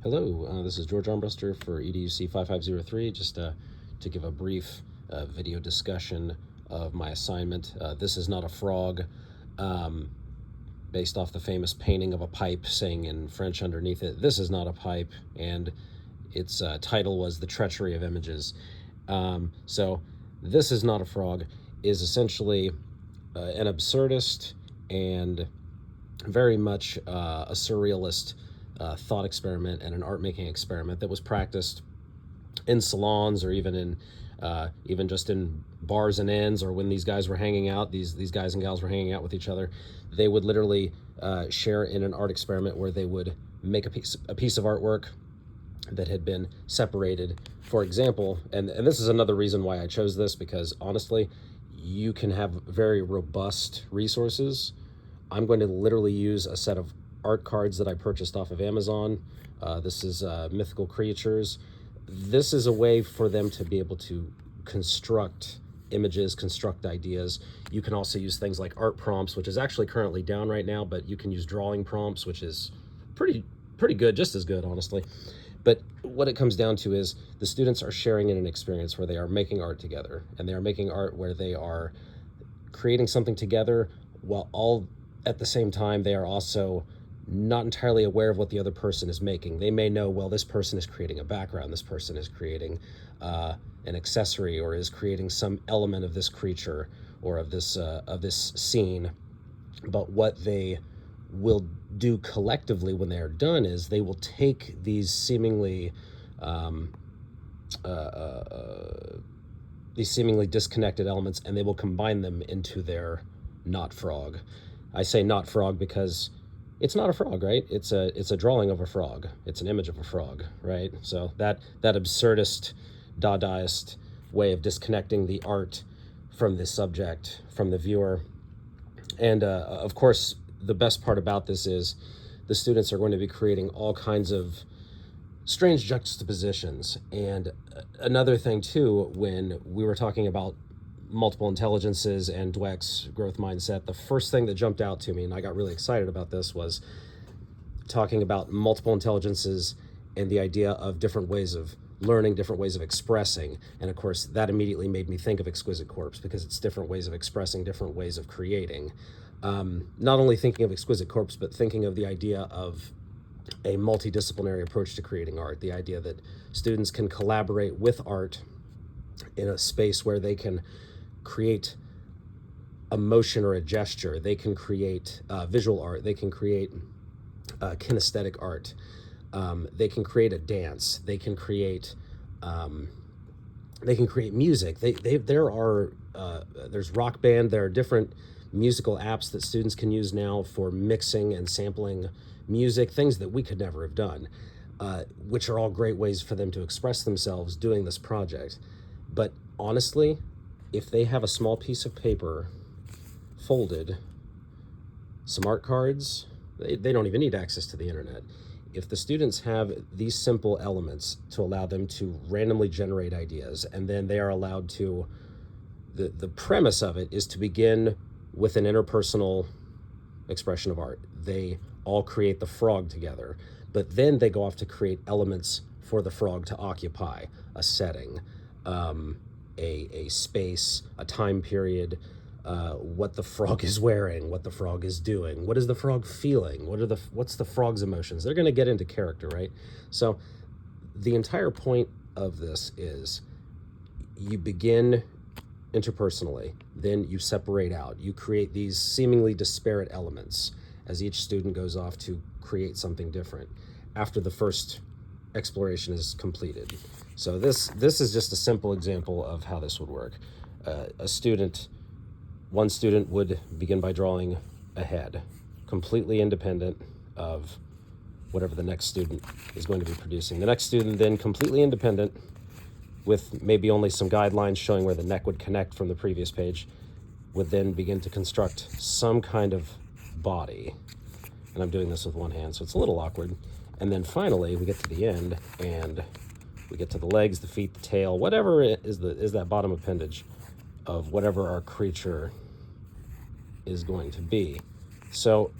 Hello, this is George Armbruster for EDUC 5503, just to give a brief video discussion of my assignment. This is not a frog, based off the famous painting of a pipe saying in French underneath it, "This is not a pipe," and its title was "The Treachery of Images." So "This is not a frog" is essentially an absurdist and very much a surrealist thought experiment and an art-making experiment that was practiced in salons, or even just in bars and inns, or when these guys were hanging out, these guys and gals were hanging out with each other. They would literally share in an art experiment where they would make a piece of artwork that had been separated. For example, and this is another reason why I chose this, because honestly, you can have very robust resources. I'm going to literally use a set of art cards that I purchased off of Amazon. This is Mythical Creatures. This is a way for them to be able to construct images, construct ideas. You can also use things like art prompts, which is actually currently down right now, but you can use drawing prompts, which is pretty good, just as good, honestly. But what it comes down to is the students are sharing in an experience where they are making art together, and they are making art where they are creating something together, while all at the same time they are also not entirely aware of what the other person is making. They may know, well, this person is creating a background, this person is creating an accessory, or is creating some element of this creature or of this scene. But what they will do collectively when they are done is they will take these seemingly disconnected elements, and they will combine them into their not frog. I say not frog because it's not a frog, right? It's a drawing of a frog. It's an image of a frog, right? So that absurdist, Dadaist way of disconnecting the art from the subject, from the viewer. And of course, the best part about this is the students are going to be creating all kinds of strange juxtapositions. And another thing too, when we were talking about multiple intelligences and Dweck's growth mindset, the first thing that jumped out to me, and I got really excited about this, was talking about multiple intelligences and the idea of different ways of learning, different ways of expressing. And of course, that immediately made me think of Exquisite Corpse, because it's different ways of expressing, different ways of creating. Not only thinking of Exquisite Corpse, but thinking of the idea of a multidisciplinary approach to creating art, the idea that students can collaborate with art in a space where they can create a motion or a gesture. They can create visual art. They can create kinesthetic art. They can create a dance. They can create music. There's Rock Band. There are different musical apps that students can use now for mixing and sampling music, things that we could never have done, which are all great ways for them to express themselves doing this project. But honestly, if they have a small piece of paper folded, some art cards, they don't even need access to the internet. If the students have these simple elements to allow them to randomly generate ideas, and then they are allowed to, the premise of it is to begin with an interpersonal expression of art. They all create the frog together, but then they go off to create elements for the frog to occupy: a setting, a space, a time period, what the frog is wearing, what the frog is doing, what is the frog feeling, what's the frog's emotions. They're going to get into character, right? So the entire point of this is you begin interpersonally, then you separate out, you create these seemingly disparate elements as each student goes off to create something different after the first exploration is completed. So this is just a simple example of how this would work. One student would begin by drawing a head, completely independent of whatever the next student is going to be producing. The next student, then, completely independent, with maybe only some guidelines showing where the neck would connect from the previous page, would then begin to construct some kind of body. And I'm doing this with one hand, so it's a little awkward. And then finally, we get to the end, and we get to the legs, the feet, the tail, whatever is that bottom appendage of whatever our creature is going to be. So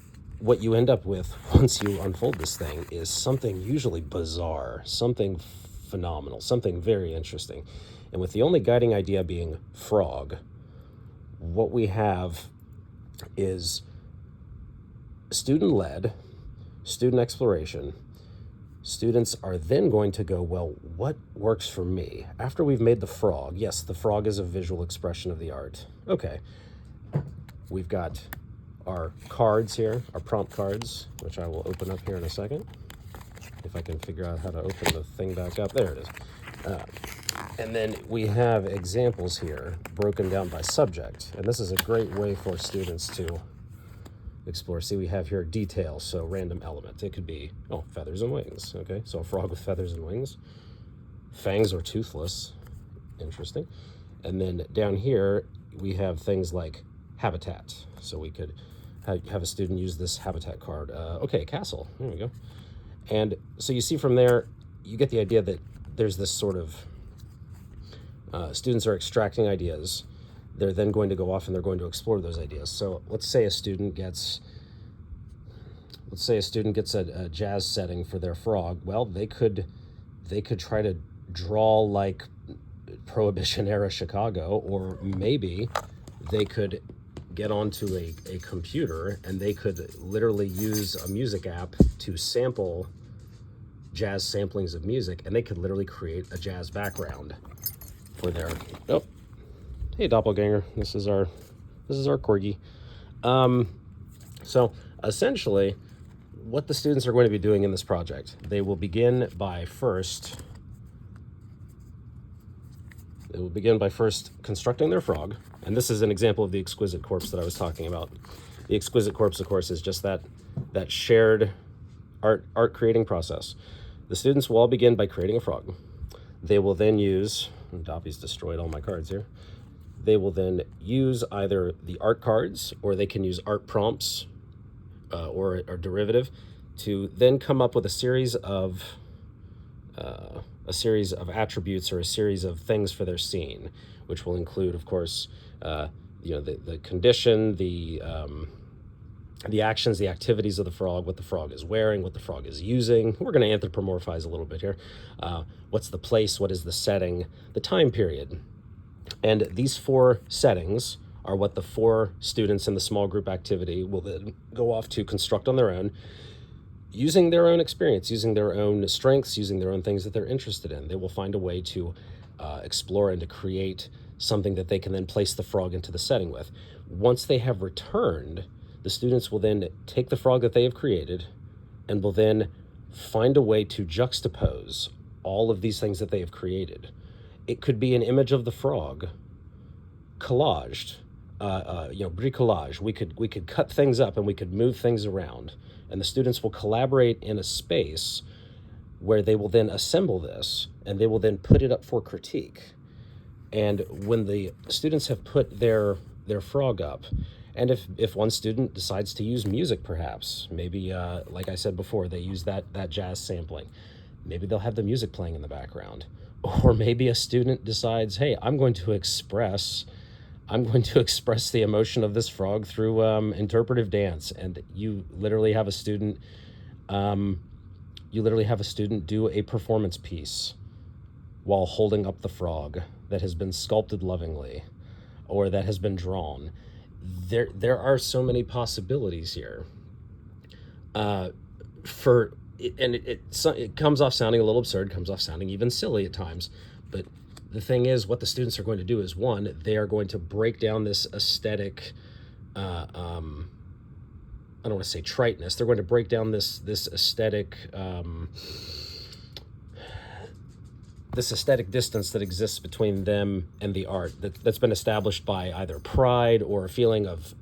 what you end up with once you unfold this thing is something usually bizarre, something phenomenal, something very interesting. And with the only guiding idea being frog, what we have is student-led, student exploration. Students are then going to go, well, what works for me? After we've made the frog, yes, the frog is a visual expression of the art. Okay, we've got our cards here, our prompt cards, which I will open up here in a second. If I can figure out how to open the thing back up. There it is. And then we have examples here broken down by subject. And this is a great way for students to explore. See, we have here details, so random element. It could be, oh, feathers and wings. Okay, so a frog with feathers and wings. Fangs or toothless. Interesting. And then down here, we have things like habitat. So we could have a student use this habitat card. Okay, castle. There we go. And so you see from there, you get the idea that there's this sort of, students are extracting ideas. They're then going to go off and they're going to explore those ideas. So let's say a student gets a jazz setting for their frog. Well, they could try to draw like Prohibition era Chicago, or maybe they could get onto a computer and they could literally use a music app to sample jazz samplings of music, and they could literally create a jazz background for their, oh, hey doppelganger, this is our corgi. So essentially what the students are going to be doing in this project, they will begin by first constructing their frog. And this is an example of the exquisite corpse that I was talking about. The exquisite corpse, of course, is just that shared art creating process. The students will all begin by creating a frog. They will then use, Doppy's destroyed all my cards here. They will then use either the art cards, or they can use art prompts or derivative to then come up with a series of attributes or a series of things for their scene, which will include, of course, the condition, the actions, the activities of the frog, what the frog is wearing, what the frog is using. We're going to anthropomorphize a little bit here. What's the place? What is the setting? The time period. And these 4 settings are what the 4 students in the small group activity will then go off to construct on their own, using their own experience, using their own strengths, using their own things that they're interested in. They will find a way to explore and to create something that they can then place the frog into the setting with. Once they have returned, the students will then take the frog that they have created and will then find a way to juxtapose all of these things that they have created. It could be an image of the frog collaged, bricolage. We could cut things up and we could move things around, and the students will collaborate in a space where they will then assemble this and they will then put it up for critique. And when the students have put their frog up, and if one student decides to use music, perhaps, maybe, like I said before, they use that jazz sampling, maybe they'll have the music playing in the background. Or maybe a student decides, hey, I'm going to express the emotion of this frog through interpretive dance. And you literally have a student do a performance piece while holding up the frog that has been sculpted lovingly or that has been drawn. There are so many possibilities here. It comes off sounding a little absurd, comes off sounding even silly at times, but the thing is, what the students are going to do is, one, they are going to break down this aesthetic, I don't want to say triteness, they're going to break down this aesthetic, this aesthetic distance that exists between them and the art that's been established by either pride or a feeling of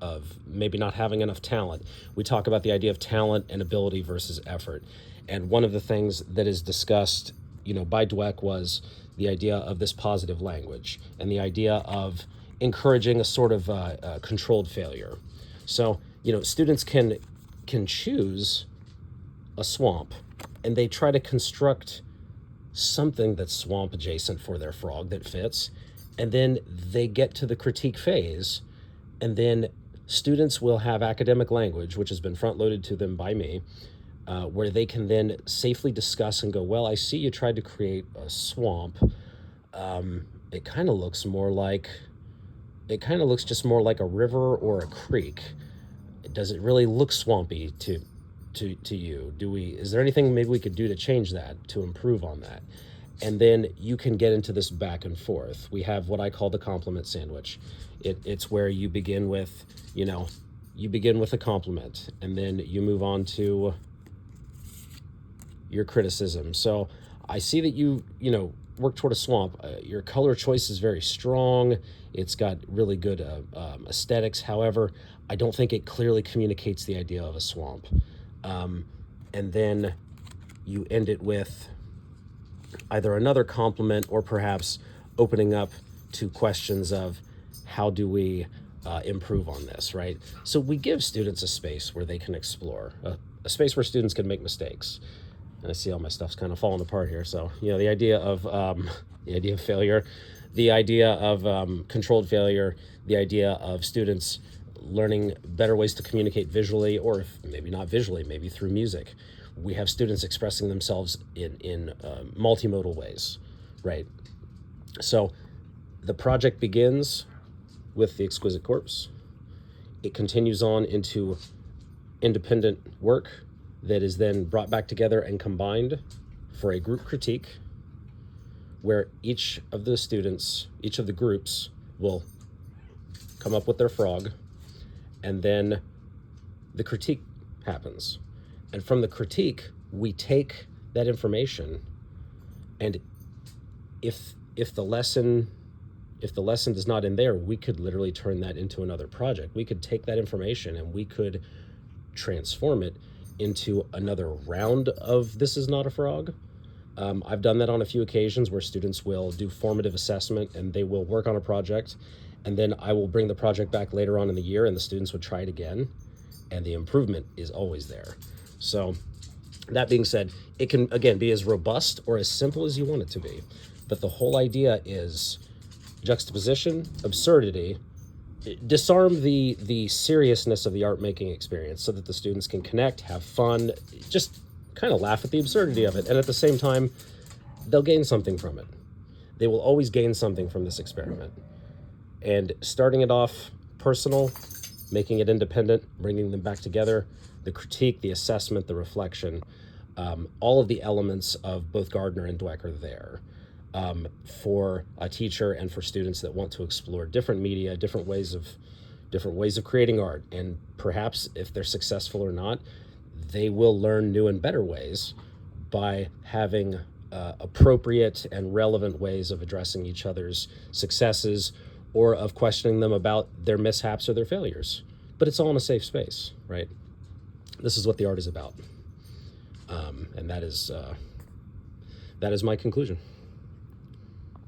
maybe not having enough talent. We talk about the idea of talent and ability versus effort. And one of the things that is discussed, by EDUC was the idea of this positive language and the idea of encouraging a sort of controlled failure. So, students can choose a swamp and they try to construct something that's swamp adjacent for their frog that fits, and then they get to the critique phase, and then students will have academic language, which has been front-loaded to them by me, where they can then safely discuss and go, well, I see you tried to create a swamp. It kind of looks just more like a river or a creek. Does it really look swampy to you? Is there anything maybe we could do to change that, to improve on that? And then you can get into this back and forth. We have what I call the compliment sandwich. It's where you begin with, a compliment, and then you move on to your criticism. So I see that you work toward a swamp. Your color choice is very strong. It's got really good aesthetics. However, I don't think it clearly communicates the idea of a swamp. And then you end it with either another compliment or perhaps opening up to questions of how do we improve on this, right? So we give students a space where they can explore, a space where students can make mistakes. And I see all my stuff's kind of falling apart here. So, the idea of failure, the idea of controlled failure, the idea of students learning better ways to communicate visually, or if maybe not visually, maybe through music. We have students expressing themselves in multimodal ways, right? So the project begins with the Exquisite Corpse. It continues on into independent work that is then brought back together and combined for a group critique, where each of the groups will come up with their frog, and then the critique happens. And from the critique, we take that information, and if the lesson is not in there, we could literally turn that into another project. We could take that information and we could transform it into another round of This Is Not a Frog. I've done that on a few occasions where students will do formative assessment and they will work on a project, and then I will bring the project back later on in the year and the students would try it again, and the improvement is always there. So that being said, it can, again, be as robust or as simple as you want it to be. But the whole idea is juxtaposition, absurdity, disarm the seriousness of the art making experience so that the students can connect, have fun, just kind of laugh at the absurdity of it. And at the same time, they'll gain something from it. They will always gain something from this experiment. And starting it off personal, making it independent, bringing them back together, the critique, the assessment, the reflection, all of the elements of both Gardner and Dweck are there for a teacher and for students that want to explore different media, different ways of creating art. And perhaps if they're successful or not, they will learn new and better ways by having appropriate and relevant ways of addressing each other's successes or of questioning them about their mishaps or their failures. But it's all in a safe space, right? This is what the art is about. And that is my conclusion.